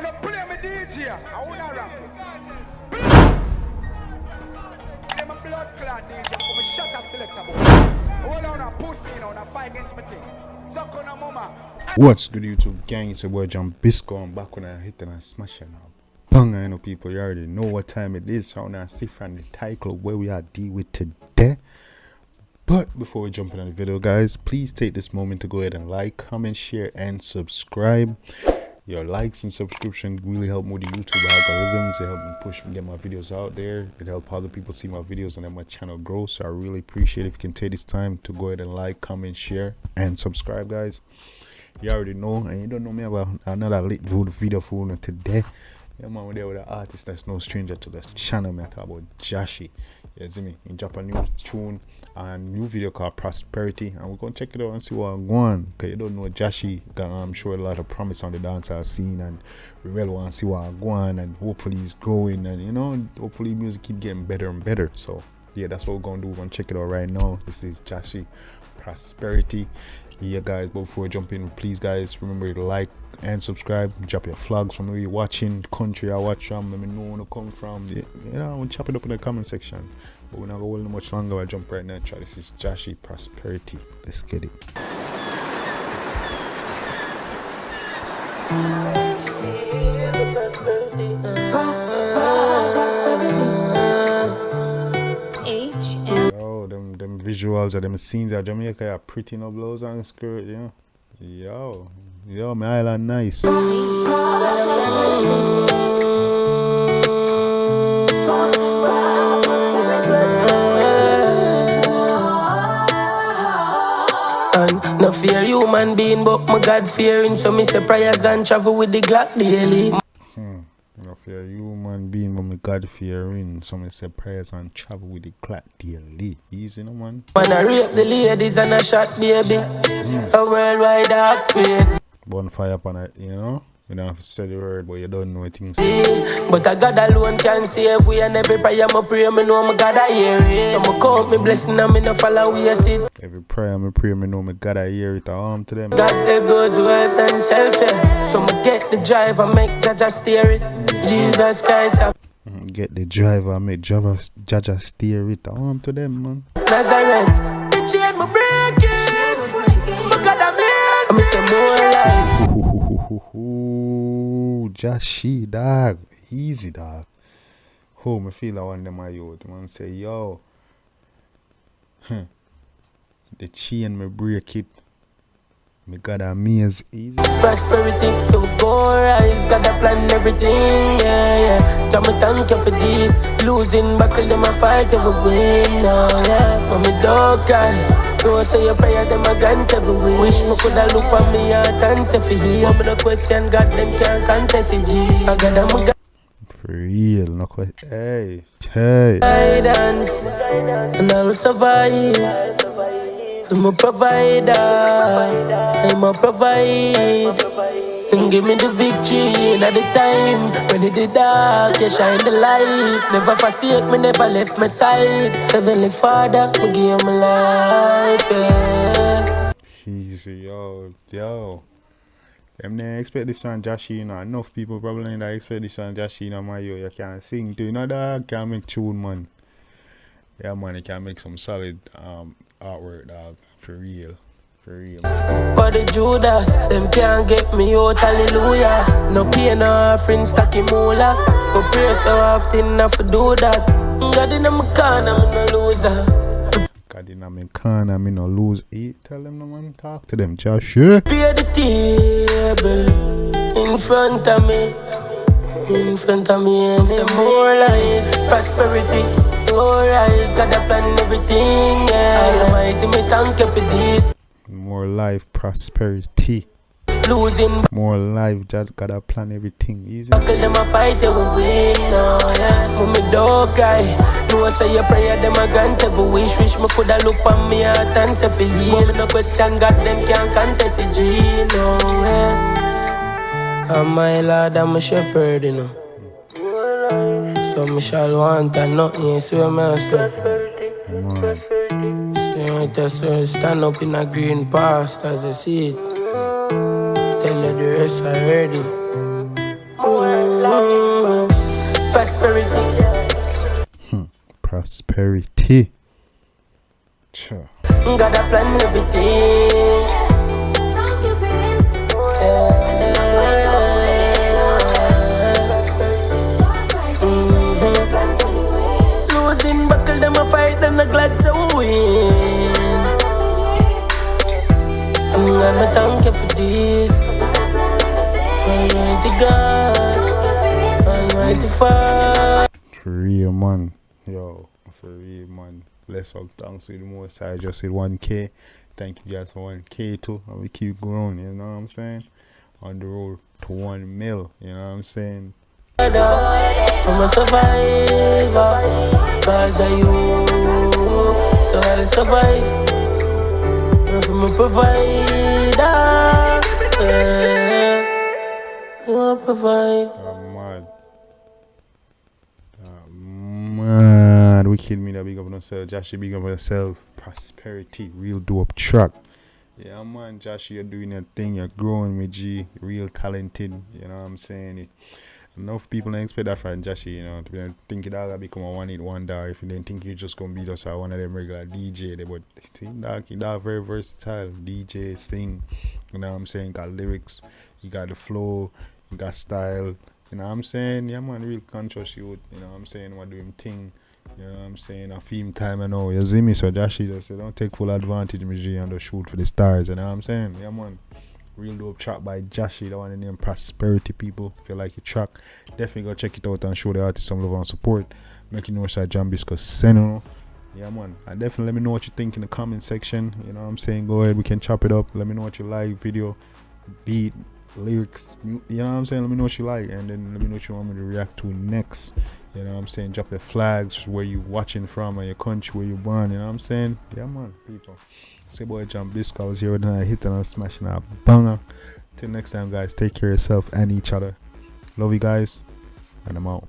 wanna play me DJ. I wanna rap. I'm a blood clot DJ. I'm a shot a selector boy. Hold on a pussy, you know, on a fight against me thing. Suck on a mama. What's good YouTube gang? It's your boy Jambisco. I'm back when I hit and I smash it now. Bang, I know people, you already know what time it is. So now see from the title where we are dealing with today. But before we jump into the video, guys, please take this moment to go ahead and like, comment, share, and subscribe. Your likes and subscription really help with the YouTube algorithms. They help me push and get my videos out there. It helps other people see my videos and then my channel grow. So I really appreciate if you can take this time to go ahead and like, comment, share, and subscribe, guys. You already know, and you don't know me about another lit video for you today. Yeah, man, we're there with an artist that's no stranger to the channel. Me I talk about Jahshii. You see me? He dropped a new tune and new video called Prosperity, and we're gonna check it out and see what I'm going. Cause you don't know Jahshii, I'm sure a lot of promise on the dancehall scene, and we really want to see what I'm going, and hopefully he's growing, and you know, hopefully music keep getting better and better. So yeah, that's what we're gonna do. We're gonna check it out right now. This is Jahshii, Prosperity. Yeah, guys, but before we jump in, please, guys, remember to like and subscribe. Drop your flags from where you're watching, country I watch from, let me know where you come from. You know, we'll chop it up in the comment section. But we're not going to hold much longer. I'll jump right now and try. This is Jahshii, Prosperity. Let's get it. Them visuals of them scenes at Jamaica are pretty, no blouse and skirt, you know. Yo, my island nice. And no fear human being, but my God fearing. So me say prayers and travel with the Glock daily. No fear human being, but my God fearing. So me say prayers and travel with the Glock daily. Easy, no man. When I rape the ladies and I shot baby, a worldwide dark craze. Bonfire upon it, you know. You don't have to say the word, but you don't know things. But I God alone can save we, and every prayer I pray, me know my God I hear it. So I count me blessing and me no follow we sit. Every prayer I pray, me know my God I hear it. I arm to them. God help those who help themselves. So I get the drive and make Jaja steer it. Jesus Christ. Get the driver, make Jaja steer it. I arm to them, man. Nazareth, the chain me break it. My God I'm say more life. Jahshii, dog. Easy, dog. Oh, me feel I want them my youth. Man say, yo. The chain me break it. Me God amaze easy. Prosperity, you go rise. Gotta plan everything, yeah. Tell me thank you for this. Losing battle, them a fight, you will win, yeah. But me don't cry. Don't say your prayer, them a grant every wish. Me coulda look on me heart and say for heal. But me no question God, them can't contest it, G. I got them for real, no question. Hey. Guidance, and I'll survive. I'm a provider, I'm a provide. And give me the victory at the time when it did dark, you shine the light. Never forsake me, never left my side. Heavenly Father, we give my life, yeah. Easy, yo. Them they expect this on Jahshii, you know. Enough people probably don't expect this on Jahshii, you know, man. You can't sing too, you know, dog. Can't make tune, man. Yeah, man, you can make some solid artwork, dog. For real. For the Judas, them can't get me out, hallelujah. No pay, no offering, stacky moolah. But pray so often, have to do that. God in my corner, me no loser. God in my corner, me no lose. Tell them no man, talk to them, Jahshii. Pay the table in front of me. And say more life, prosperity. Rise, got a plan everything, yeah. Almighty, me thank you for this. More life, prosperity. Losing. More life, just got a plan everything. Easy. Buckle them a fight, you will win, yeah. But me don't cry. No say your prayer, them a grant every wish. Wish me coulda look on me heart and say for heal. But me no question God, them can't contest it, G, no, yeah. I'm my Lord, I'm a shepherd, you know. So me shall want and nothing, so me say. So stand up in a green past as I see it. Tell you the rest already. Prosperity. Prosperity. Sure. Gotta plan everything. Losing buckle, them a fight, them a glad to win. I'm thank you for this. Almighty God, Almighty Father. For real, man. Yo, for real, man. Bless up, thanks with the most. I just said 1K. Thank you guys for 1K too. And we keep growing, you know what I'm saying? On the road to 1 mil, you know what I'm saying? I'm a survivor, cause of you. So I'll survive. I'm a provider. Yeah. You will provide. I'm mad. Mad. Wicked me that big up on yourself. Jahshii, big up on yourself. Prosperity. Real dope track. Yeah, man. Jahshii, you're doing your thing. You're growing with G. Real talented. You know what I'm saying? Enough people don't expect that from Jahshii, you know. To be think it all become a one-hit wonder. If you didn't think you're just going to be just one of them regular DJ. But he dog very versatile. DJ, sing. You know what I'm saying? Got lyrics. He got the flow. He got style. You know what I'm saying? Yeah, man, real conscious youth. You know what I'm saying? What do him thing? You know what I'm saying? A theme time, I know. You see me? So Jahshii just say, don't take full advantage of me and just shoot for the stars. You know what I'm saying? Yeah, man. Real dope track by Jahshii, the one named Prosperity. People, if you like your track, definitely go check it out and show the artist some love and support. Make you know it's Jambisco Seno. Yeah, man. And definitely let me know what you think in the comment section. You know what I'm saying? Go ahead, we can chop it up. Let me know what you like, video, beat, lyrics. You know what I'm saying? Let me know what you like, and then let me know what you want me to react to next. You know what I'm saying? Drop the flags, where you watching from, or your country, where you born. You know what I'm saying? Yeah, man, people. Say boy Jambisco, I was here tonight, hitting and smashing a banger. Till next time, guys, take care of yourself and each other. Love you guys, and I'm out.